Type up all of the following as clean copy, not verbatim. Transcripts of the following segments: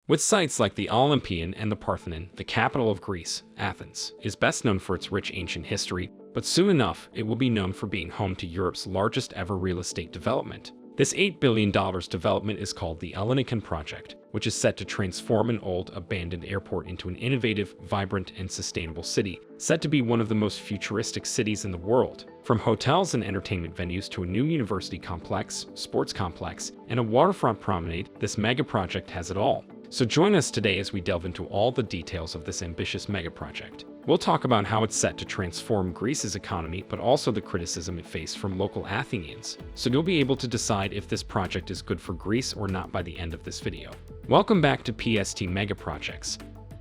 With sites like the Olympieion and the Parthenon, the capital of Greece, Athens, is best known for its rich ancient history, but soon enough it will be known for being home to Europe's largest ever real estate development. This $8 billion development is called the Olympieion project, which is set to transform an old, abandoned airport into an innovative, vibrant, and sustainable city, set to be one of the most futuristic cities in the world. From hotels and entertainment venues to a new university complex, sports complex, and a waterfront promenade, this mega project has it all. So join us today as we delve into all the details of this ambitious mega project. We'll talk about how it's set to transform Greece's economy, but also the criticism it faced from local Athenians. So you'll be able to decide if this project is good for Greece or not by the end of this video. Welcome back to PST Mega Projects.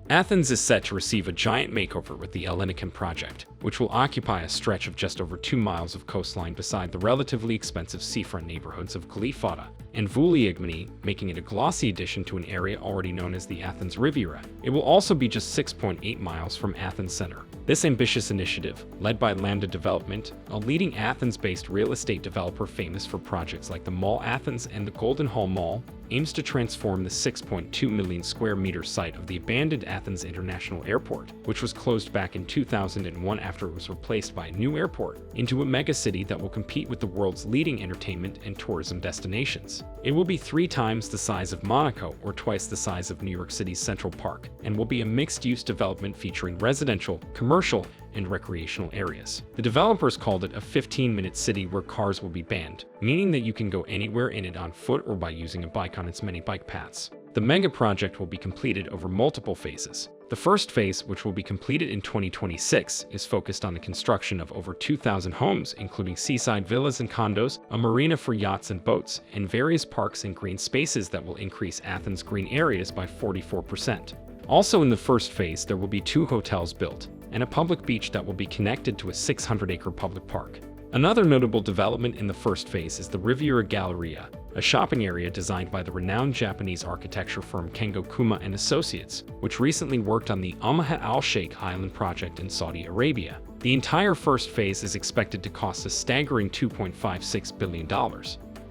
Athens is set to receive a giant makeover with the Olympieion project, which will occupy a stretch of just over 2 miles of coastline beside the relatively expensive seafront neighborhoods of Glyfada and Vouliagmeni, making it a glossy addition to an area already known as the Athens Riviera. It will also be just 6.8 miles from Athens Center. This ambitious initiative, led by Lambda Development, a leading Athens-based real estate developer famous for projects like the Mall Athens and the Golden Hall Mall, aims to transform the 6.2 million square meter site of the abandoned Athens International Airport, which was closed back in 2001 after it was replaced by a new airport, into a megacity that will compete with the world's leading entertainment and tourism destinations. It will be 3 times the size of Monaco or twice the size of New York City's Central Park, and will be a mixed-use development featuring residential, commercial, and recreational areas. The developers called it a 15-minute city where cars will be banned, meaning that you can go anywhere in it on foot or by using a bike on its many bike paths. The mega project will be completed over multiple phases. The first phase, which will be completed in 2026, is focused on the construction of over 2,000 homes, including seaside villas and condos, a marina for yachts and boats, and various parks and green spaces that will increase Athens' green areas by 44%. Also in the first phase, there will be 2 hotels built, and a public beach that will be connected to a 600-acre public park. Another notable development in the first phase is the Riviera Galleria, a shopping area designed by the renowned Japanese architecture firm Kengo Kuma and Associates, which recently worked on the Umahat al-Sheikh Island project in Saudi Arabia. The entire first phase is expected to cost a staggering $2.56 billion.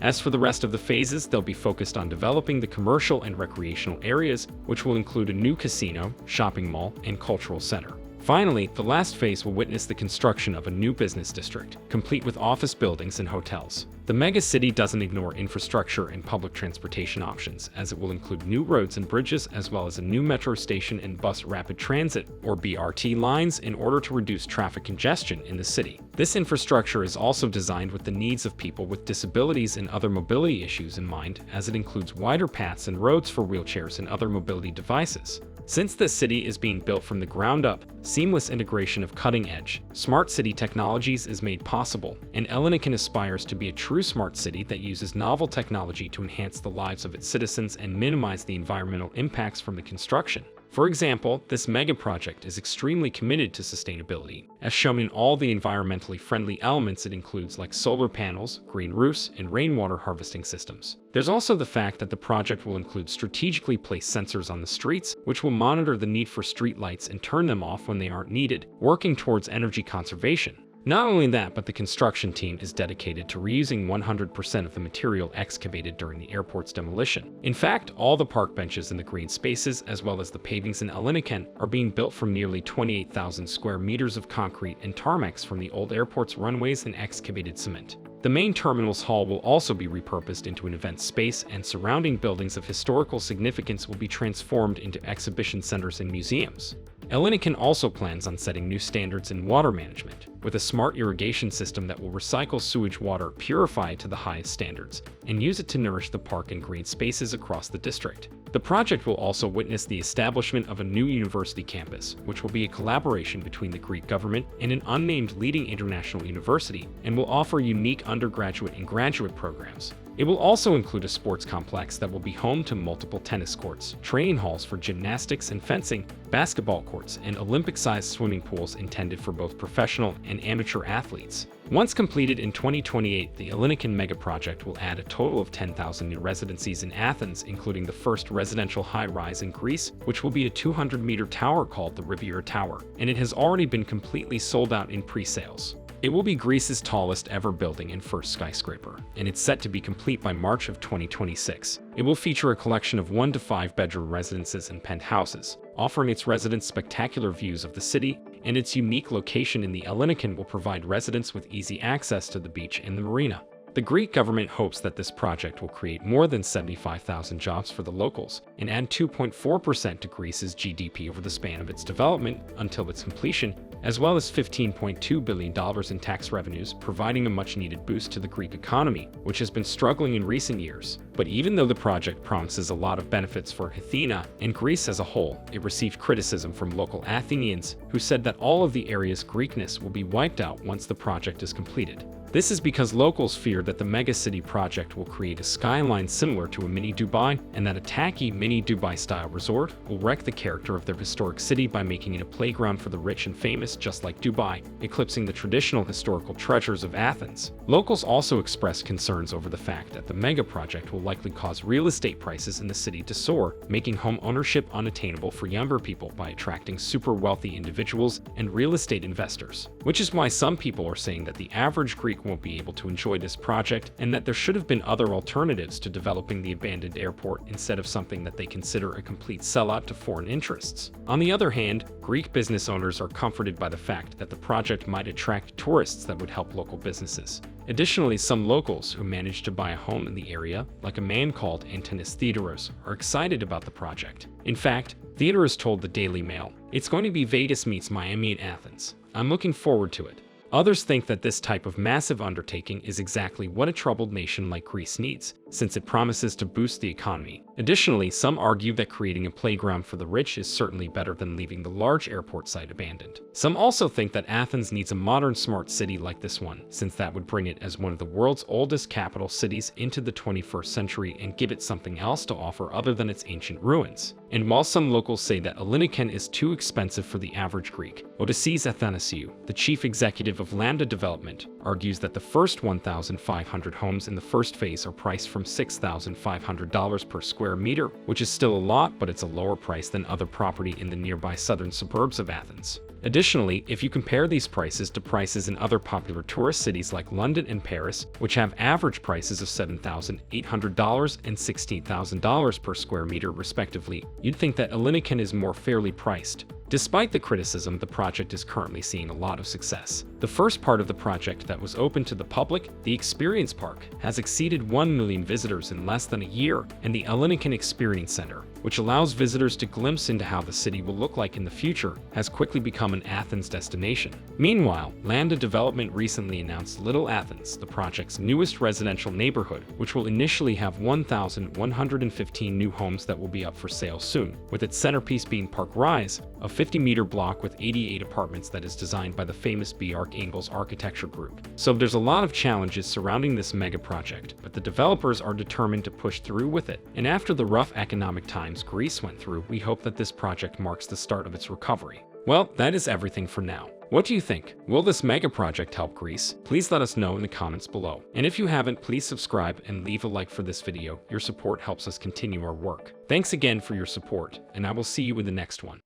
As for the rest of the phases, they'll be focused on developing the commercial and recreational areas, which will include a new casino, shopping mall, and cultural center. Finally, the last phase will witness the construction of a new business district, complete with office buildings and hotels. The megacity doesn't ignore infrastructure and public transportation options, as it will include new roads and bridges as well as a new metro station and bus rapid transit, or BRT lines, in order to reduce traffic congestion in the city. This infrastructure is also designed with the needs of people with disabilities and other mobility issues in mind, as it includes wider paths and roads for wheelchairs and other mobility devices. Since this city is being built from the ground up, seamless integration of cutting-edge, smart city technologies is made possible, and Olympieion aspires to be a true smart city that uses novel technology to enhance the lives of its citizens and minimize the environmental impacts from the construction. For example, this mega project is extremely committed to sustainability, as shown in all the environmentally friendly elements it includes, like solar panels, green roofs, and rainwater harvesting systems. There's also the fact that the project will include strategically placed sensors on the streets, which will monitor the need for street lights and turn them off when they aren't needed, working towards energy conservation. Not only that, but the construction team is dedicated to reusing 100% of the material excavated during the airport's demolition. In fact, all the park benches in the green spaces, as well as the pavings in Olympieion, are being built from nearly 28,000 square meters of concrete and tarmacs from the old airport's runways and excavated cement. The main terminal's hall will also be repurposed into an event space, and surrounding buildings of historical significance will be transformed into exhibition centers and museums. Olympieion also plans on setting new standards in water management, with a smart irrigation system that will recycle sewage water, purify it to the highest standards, and use it to nourish the park and green spaces across the district. The project will also witness the establishment of a new university campus, which will be a collaboration between the Greek government and an unnamed leading international university, and will offer unique undergraduate and graduate programs. It will also include a sports complex that will be home to multiple tennis courts, training halls for gymnastics and fencing, basketball courts, and Olympic-sized swimming pools intended for both professional and amateur athletes. Once completed in 2028, the Olympieion mega project will add a total of 10,000 new residencies in Athens, including the first residential high-rise in Greece, which will be a 200-meter tower called the Riviera Tower, and it has already been completely sold out in pre-sales. It will be Greece's tallest ever building and first skyscraper, and it's set to be complete by March of 2026. It will feature a collection of 1 to 5 bedroom residences and penthouses, offering its residents spectacular views of the city, and its unique location in the Ellinikon will provide residents with easy access to the beach and the marina. The Greek government hopes that this project will create more than 75,000 jobs for the locals and add 2.4% to Greece's GDP over the span of its development until its completion, as well as $15.2 billion in tax revenues, providing a much-needed boost to the Greek economy, which has been struggling in recent years. But even though the project promises a lot of benefits for Athens and Greece as a whole, it received criticism from local Athenians who said that all of the area's Greekness will be wiped out once the project is completed. This is because locals fear that the megacity project will create a skyline similar to a mini Dubai, and that a tacky mini Dubai-style resort will wreck the character of their historic city by making it a playground for the rich and famous, just like Dubai, eclipsing the traditional historical treasures of Athens. Locals also expressed concerns over the fact that the mega project will likely cause real estate prices in the city to soar, making home ownership unattainable for younger people by attracting super wealthy individuals and real estate investors. Which is why some people are saying that the average Greek won't be able to enjoy this project, and that there should have been other alternatives to developing the abandoned airport instead of something that they consider a complete sellout to foreign interests. On the other hand, Greek business owners are comforted by the fact that the project might attract tourists that would help local businesses. Additionally, some locals who managed to buy a home in the area, like a man called Antonis Theodoros, are excited about the project. In fact, Theodoros told the Daily Mail, "It's going to be Vegas meets Miami at Athens. I'm looking forward to it." Others think that this type of massive undertaking is exactly what a troubled nation like Greece needs, since it promises to boost the economy. Additionally, some argue that creating a playground for the rich is certainly better than leaving the large airport site abandoned. Some also think that Athens needs a modern smart city like this one, since that would bring it as one of the world's oldest capital cities into the 21st century and give it something else to offer other than its ancient ruins. And while some locals say that Ellinikon is too expensive for the average Greek, Odysseus Athanasiou, the chief executive of Lambda Development, argues that the first 1,500 homes in the first phase are priced from $6,500 per square meter, which is still a lot, but it's a lower price than other property in the nearby southern suburbs of Athens. Additionally, if you compare these prices to prices in other popular tourist cities like London and Paris, which have average prices of $7,800 and $16,000 per square meter respectively, you'd think that Ellinikon is more fairly priced. Despite the criticism, the project is currently seeing a lot of success. The first part of the project that was open to the public, the Experience Park, has exceeded 1 million visitors in less than a year, and the Ellinikon Experience Center, which allows visitors to glimpse into how the city will look like in the future, has quickly become an Athens destination. Meanwhile, Lambda Development recently announced Little Athens, the project's newest residential neighborhood, which will initially have 1,115 new homes that will be up for sale soon, with its centerpiece being Park Rise, a 50-meter block with 88 apartments that is designed by the famous B. Ingalls Architecture Group. So there's a lot of challenges surrounding this mega project, but the developers are determined to push through with it. And after the rough economic times Greece went through, we hope that this project marks the start of its recovery. Well, that is everything for now. What do you think? Will this mega project help Greece? Please let us know in the comments below. And if you haven't, please subscribe and leave a like for this video. Your support helps us continue our work. Thanks again for your support, and I will see you in the next one.